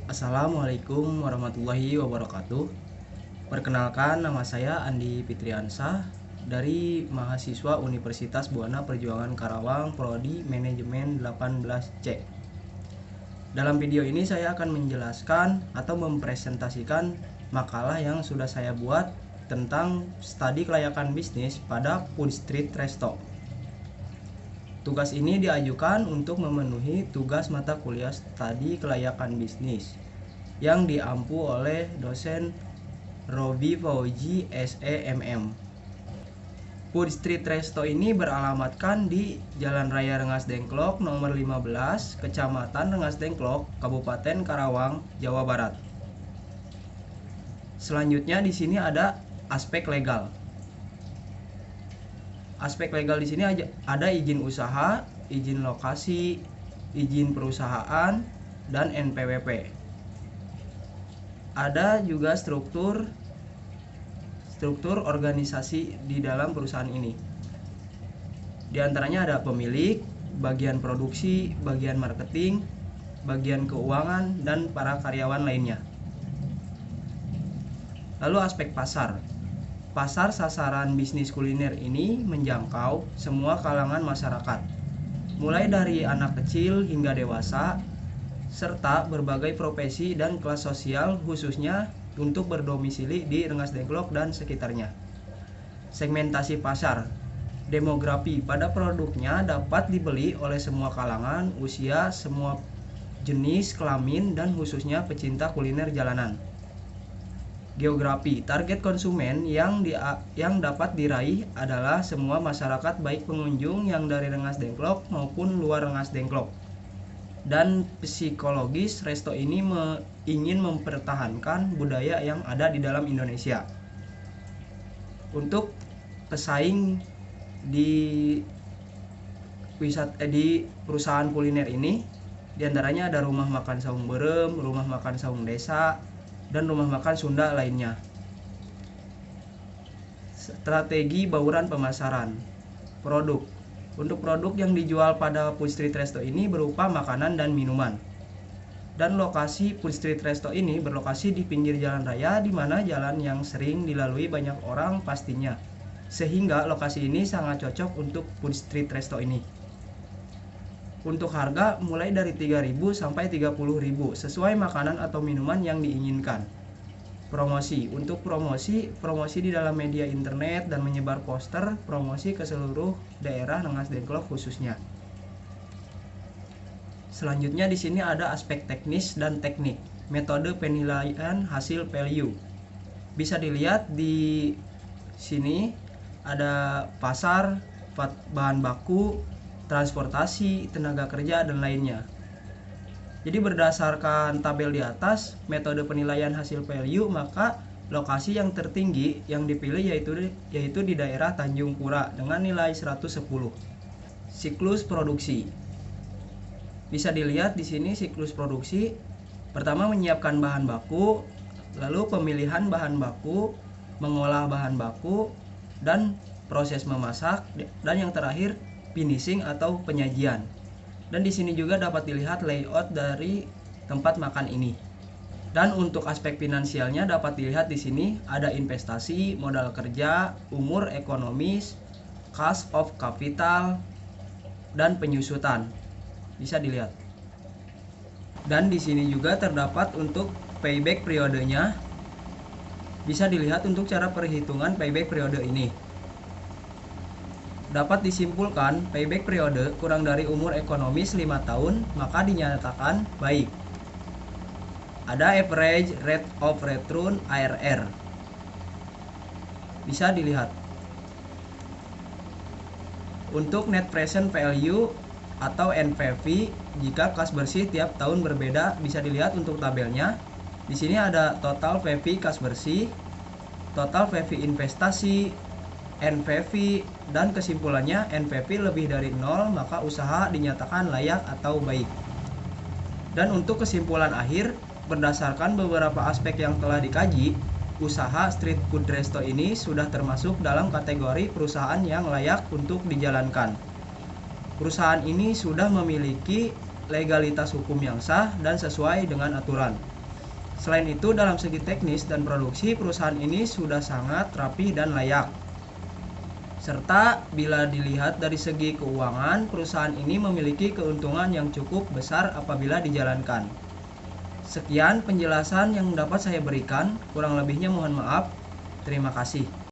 Assalamualaikum warahmatullahi wabarakatuh. Perkenalkan, nama saya Andi Fitriansah dari mahasiswa Universitas Buana Perjuangan Karawang, Prodi Manajemen 18C. Dalam video ini saya akan menjelaskan atau mempresentasikan makalah yang sudah saya buat tentang studi kelayakan bisnis pada Food Street Resto. Tugas ini diajukan untuk memenuhi tugas mata kuliah studi kelayakan bisnis yang diampu oleh dosen Robi Fauji SEMM. Food Street Resto ini beralamatkan di Jalan Raya Rengas Dengklok nomor 15, Kecamatan Rengas Dengklok, Kabupaten Karawang, Jawa Barat. Selanjutnya di sini ada aspek legal. Aspek legal di sini ada izin usaha, izin lokasi, izin perusahaan, dan NPWP. Ada juga struktur organisasi di dalam perusahaan ini. Di antaranya ada pemilik, bagian produksi, bagian marketing, bagian keuangan, dan para karyawan lainnya. Lalu aspek pasar. Pasar sasaran bisnis kuliner ini menjangkau semua kalangan masyarakat, mulai dari anak kecil hingga dewasa, serta berbagai profesi dan kelas sosial khususnya untuk berdomisili di Rengas Dengklok dan sekitarnya. Segmentasi pasar. Demografi pada produknya dapat dibeli oleh semua kalangan, usia, semua jenis kelamin, dan khususnya pecinta kuliner jalanan. Geografi. Target konsumen yang dapat diraih adalah semua masyarakat baik pengunjung yang dari Rengas Dengklok maupun luar Rengas Dengklok. Dan psikologis, resto ini ingin mempertahankan budaya yang ada di dalam Indonesia. Untuk pesaing di perusahaan kuliner ini, diantaranya ada Rumah Makan Saung Berem, Rumah Makan Saung Desa, dan rumah makan Sunda lainnya. Strategi bauran pemasaran. Produk. Untuk produk yang dijual pada Food Street Resto ini berupa makanan dan minuman. Dan lokasi Food Street Resto ini berlokasi di pinggir jalan raya, di mana jalan yang sering dilalui banyak orang pastinya. Sehingga lokasi ini sangat cocok untuk Food Street Resto ini. Untuk harga mulai dari 3.000 sampai 30.000 sesuai makanan atau minuman yang diinginkan. Promosi. Untuk promosi di dalam media internet dan menyebar poster promosi ke seluruh daerah Rengas Dengklok khususnya. Selanjutnya di sini ada aspek teknis dan teknik. Metode penilaian hasil value. Bisa dilihat di sini ada pasar, bahan baku, transportasi, tenaga kerja, dan lainnya. Jadi berdasarkan tabel di atas, metode penilaian hasil value, maka lokasi yang tertinggi yang dipilih yaitu di daerah Tanjung Pura dengan nilai 110. Siklus produksi. Bisa dilihat di sini siklus produksi. Pertama, menyiapkan bahan baku, lalu pemilihan bahan baku, mengolah bahan baku, dan proses memasak, dan yang terakhir finishing atau penyajian. Dan di sini juga dapat dilihat layout dari tempat makan ini. Dan untuk aspek finansialnya dapat dilihat di sini ada investasi, modal kerja, umur ekonomis, cost of capital, dan penyusutan. Bisa dilihat. Dan di sini juga terdapat untuk payback periodenya. Bisa dilihat untuk cara perhitungan payback periode ini. Dapat disimpulkan payback periode kurang dari umur ekonomis 5 tahun maka dinyatakan baik. Ada average rate of return ARR. Bisa dilihat. Untuk net present value atau NPV jika kas bersih tiap tahun berbeda, bisa dilihat untuk tabelnya. Di sini ada total PV kas bersih, total PV investasi, NPV, dan kesimpulannya NPV lebih dari 0 maka usaha dinyatakan layak atau baik. Dan untuk kesimpulan akhir, berdasarkan beberapa aspek yang telah dikaji, usaha street food resto ini sudah termasuk dalam kategori perusahaan yang layak untuk dijalankan. Perusahaan ini sudah memiliki legalitas hukum yang sah dan sesuai dengan aturan. Selain itu, dalam segi teknis dan produksi, perusahaan ini sudah sangat rapi dan layak. Serta bila dilihat dari segi keuangan, perusahaan ini memiliki keuntungan yang cukup besar apabila dijalankan. Sekian penjelasan yang dapat saya berikan, kurang lebihnya mohon maaf. Terima kasih.